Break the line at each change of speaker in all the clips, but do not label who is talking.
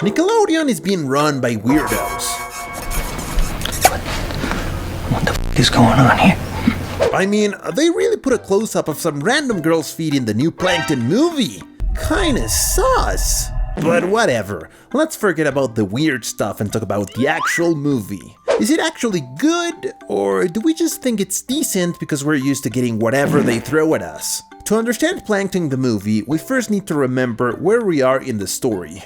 Nickelodeon is being run by weirdos.
What the f*** is going on here?
I mean, they really put a close-up of some random girl's feet in the new Plankton movie. Kinda sus. But whatever, let's forget about the weird stuff and talk about the actual movie. Is it actually good, or do we just think it's decent because we're used to getting whatever they throw at us? To understand Plankton the movie, we first need to remember where we are in the story.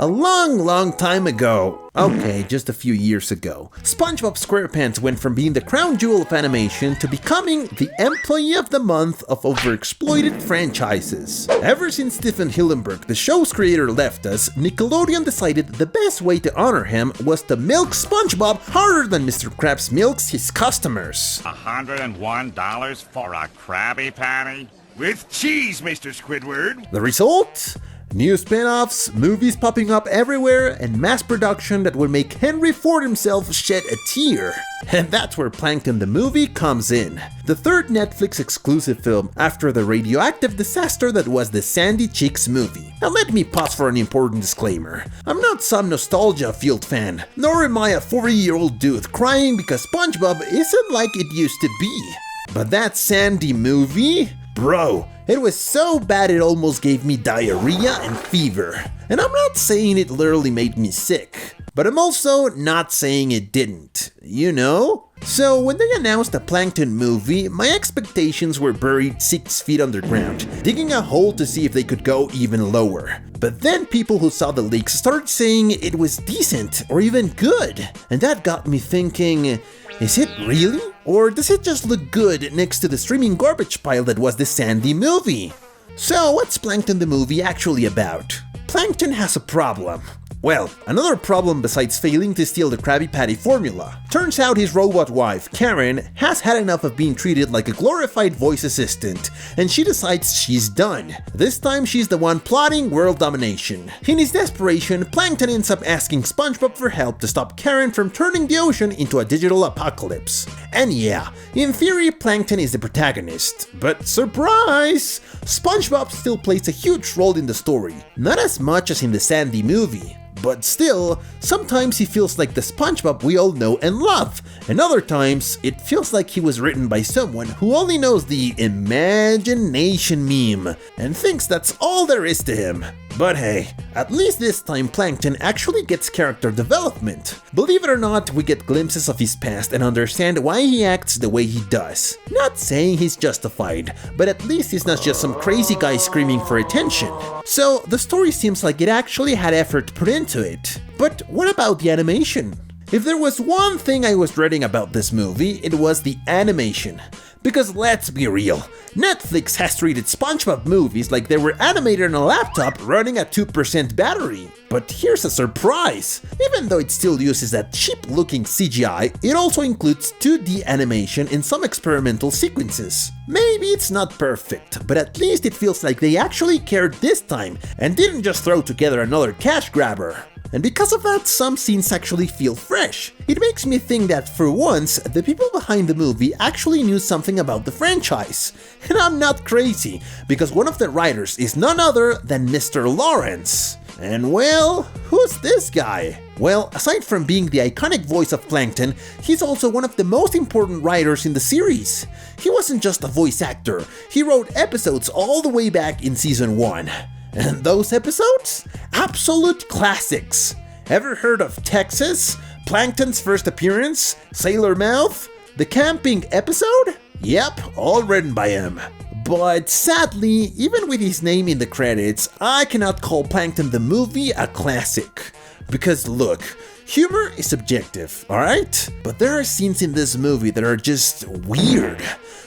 A long time ago, okay, just a few years ago, SpongeBob SquarePants went from being the crown jewel of animation to becoming the employee of the month of overexploited franchises. Ever since Stephen Hillenburg, the show's creator, left us, Nickelodeon decided the best way to honor him was to milk SpongeBob harder than Mr. Krabs milks his customers.
$101 for a Krabby Patty? With cheese, Mr. Squidward!
The result? New spin-offs, movies popping up everywhere, and mass production that would make Henry Ford himself shed a tear. And that's where Plankton the movie comes in. The third Netflix exclusive film after the radioactive disaster that was the Sandy Cheeks movie. Now let me pause for an important disclaimer. I'm not some nostalgia-fueled fan, nor am I a 40-year-old dude crying because SpongeBob isn't like it used to be. But that Sandy movie? Bro, it was so bad it almost gave me diarrhea and fever. And I'm not saying it literally made me sick, but I'm also not saying it didn't, you know? So when they announced the Plankton movie, my expectations were buried 6 feet underground, digging a hole to see if they could go even lower. But then people who saw the leaks started saying it was decent or even good, and that got me thinking, is it really? Or does it just look good next to the streaming garbage pile that was the Sandy movie? So what's Plankton the movie actually about? Plankton has a problem. Well, another problem besides failing to steal the Krabby Patty formula. Turns out his robot wife, Karen, has had enough of being treated like a glorified voice assistant, and she decides she's done. This time she's the one plotting world domination. In his desperation, Plankton ends up asking SpongeBob for help to stop Karen from turning the ocean into a digital apocalypse. And yeah, in theory Plankton is the protagonist, but surprise! SpongeBob still plays a huge role in the story, not as much as in the Sandy movie. But still, sometimes he feels like the SpongeBob we all know and love, and other times it feels like he was written by someone who only knows the imagination meme and thinks that's all there is to him. But hey, at least this time Plankton actually gets character development. Believe it or not, we get glimpses of his past and understand why he acts the way he does. Not saying he's justified, but at least he's not just some crazy guy screaming for attention. So the story seems like it actually had effort put into it. But what about the animation? If there was one thing I was dreading about this movie, it was the animation. Because let's be real, Netflix has treated SpongeBob movies like they were animated on a laptop running at 2% battery. But here's a surprise! Even though it still uses that cheap-looking CGI, it also includes 2D animation in some experimental sequences. Maybe it's not perfect, but at least it feels like they actually cared this time and didn't just throw together another cash grabber. And because of that, some scenes actually feel fresh. It makes me think that for once, the people behind the movie actually knew something about the franchise. And I'm not crazy, because one of the writers is none other than Mr. Lawrence. And well, who's this guy? Well, aside from being the iconic voice of Plankton, he's also one of the most important writers in the series. He wasn't just a voice actor, he wrote episodes all the way back in season 1. And those episodes? Absolute classics! Ever heard of Texas? Plankton's first appearance? Sailor Mouth? The camping episode? Yep, all written by him. But sadly, even with his name in the credits, I cannot call Plankton the movie a classic. Because look, humor is subjective, alright? But there are scenes in this movie that are just weird.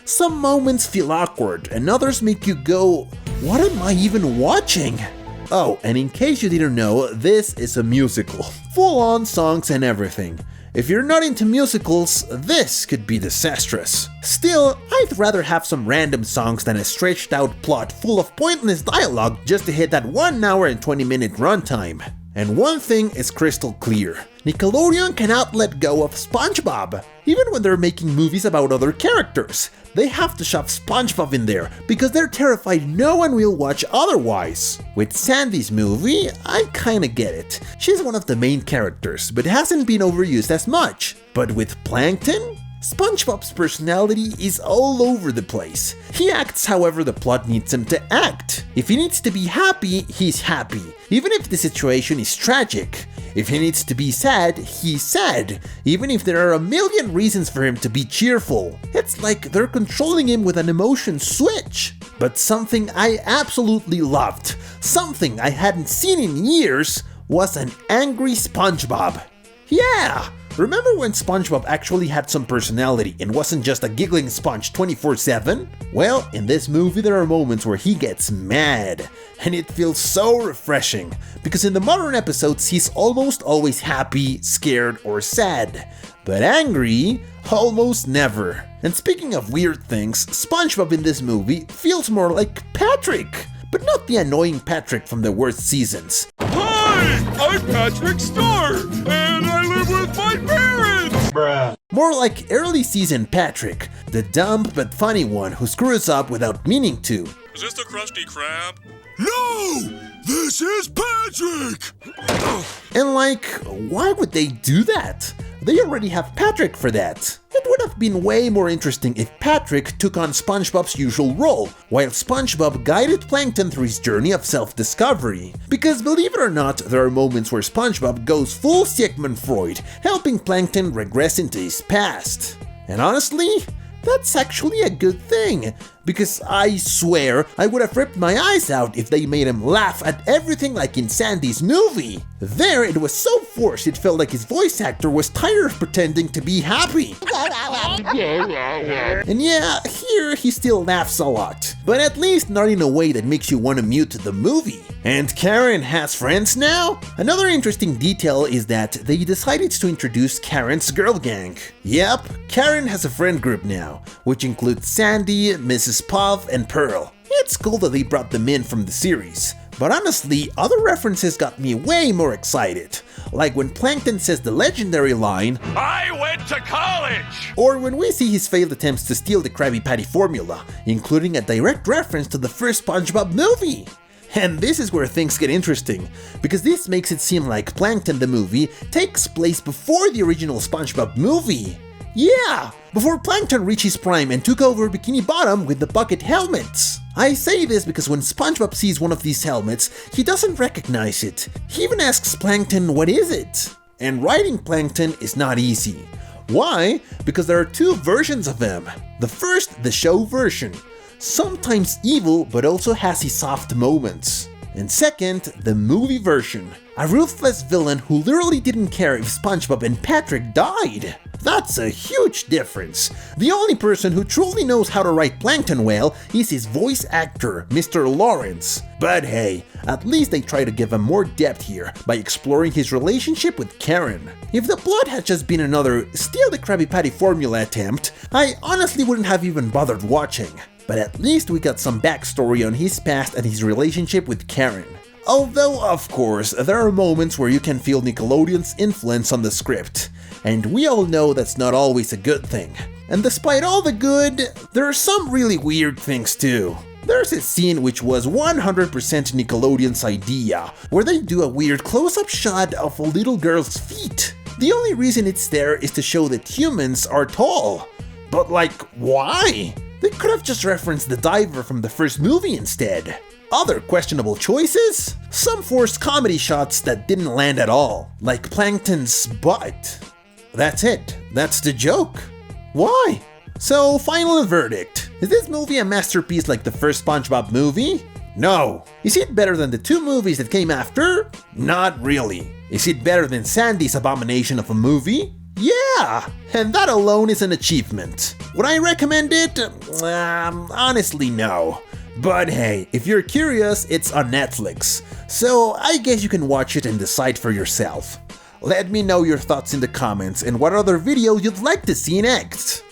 Some moments feel awkward, and others make you go, what am I even watching? Oh, and in case you didn't know, this is a musical. Full-on songs and everything. If you're not into musicals, this could be disastrous. Still, I'd rather have some random songs than a stretched out plot full of pointless dialogue just to hit that 1 hour and 20 minute runtime. And one thing is crystal clear. Nickelodeon cannot let go of SpongeBob. Even when they're making movies about other characters, they have to shove SpongeBob in there because they're terrified no one will watch otherwise. With Sandy's movie, I kinda get it. She's one of the main characters, but hasn't been overused as much. But with Plankton? SpongeBob's personality is all over the place. He acts however the plot needs him to act. If he needs to be happy, he's happy, even if the situation is tragic. If he needs to be sad, he's sad, even if there are a million reasons for him to be cheerful. It's like they're controlling him with an emotion switch. But something I absolutely loved, something I hadn't seen in years, was an angry SpongeBob. Yeah! Remember when SpongeBob actually had some personality and wasn't just a giggling sponge 24/7? Well, in this movie there are moments where he gets mad, and it feels so refreshing, because in the modern episodes he's almost always happy, scared, or sad, but angry, almost never. And speaking of weird things, SpongeBob in this movie feels more like Patrick, but not the annoying Patrick from the worst seasons.
Hi, I'm Patrick Star, and I live with my parents! Bruh.
More like early season Patrick, the dumb but funny one who screws up without meaning to.
Is this the Krusty Krab? No! This is Patrick!
And like, why would they do that? They already have Patrick for that. It would have been way more interesting if Patrick took on SpongeBob's usual role, while SpongeBob guided Plankton through his journey of self-discovery. Because believe it or not, there are moments where SpongeBob goes full Sigmund Freud, helping Plankton regress into his past. And honestly, that's actually a good thing, because I swear I would have ripped my eyes out if they made him laugh at everything like in Sandy's movie. There it was so forced it felt like his voice actor was tired of pretending to be happy. And yeah, here he still laughs a lot, but at least not in a way that makes you want to mute the movie. And Karen has friends now? Another interesting detail is that they decided to introduce Karen's girl gang. Yep, Karen has a friend group now, which includes Sandy, Mrs. Puff, and Pearl. It's cool that they brought them in from the series, but honestly, other references got me way more excited. Like when Plankton says the legendary line,
I went to college!
Or when we see his failed attempts to steal the Krabby Patty formula, including a direct reference to the first SpongeBob movie. And this is where things get interesting, because this makes it seem like Plankton the movie takes place before the original SpongeBob movie. Yeah, before Plankton reached his prime and took over Bikini Bottom with the bucket helmets. I say this because when SpongeBob sees one of these helmets, he doesn't recognize it. He even asks Plankton, what is it? And writing Plankton is not easy. Why? Because there are two versions of him. The first, the show version. Sometimes evil, but also has his soft moments. And second, the movie version. A ruthless villain who literally didn't care if SpongeBob and Patrick died. That's a huge difference. The only person who truly knows how to write Plankton well is his voice actor, Mr. Lawrence. But hey, at least they try to give him more depth here by exploring his relationship with Karen. If the plot had just been another steal the Krabby Patty formula attempt, I honestly wouldn't have even bothered watching. But at least we got some backstory on his past and his relationship with Karen. Although, of course, there are moments where you can feel Nickelodeon's influence on the script, and we all know that's not always a good thing. And despite all the good, there are some really weird things too. There's a scene which was 100% Nickelodeon's idea, where they do a weird close-up shot of a little girl's feet. The only reason it's there is to show that humans are tall. But like, why? They could have just referenced the diver from the first movie instead. Other questionable choices? Some forced comedy shots that didn't land at all, like Plankton's butt. That's it. That's the joke. Why? So, final verdict. Is this movie a masterpiece like the first SpongeBob movie? No. Is it better than the two movies that came after? Not really. Is it better than Sandy's abomination of a movie? Yeah! And that alone is an achievement. Would I recommend it? Honestly, no. But hey, if you're curious, it's on Netflix, so I guess you can watch it and decide for yourself. Let me know your thoughts in the comments and what other video you'd like to see next.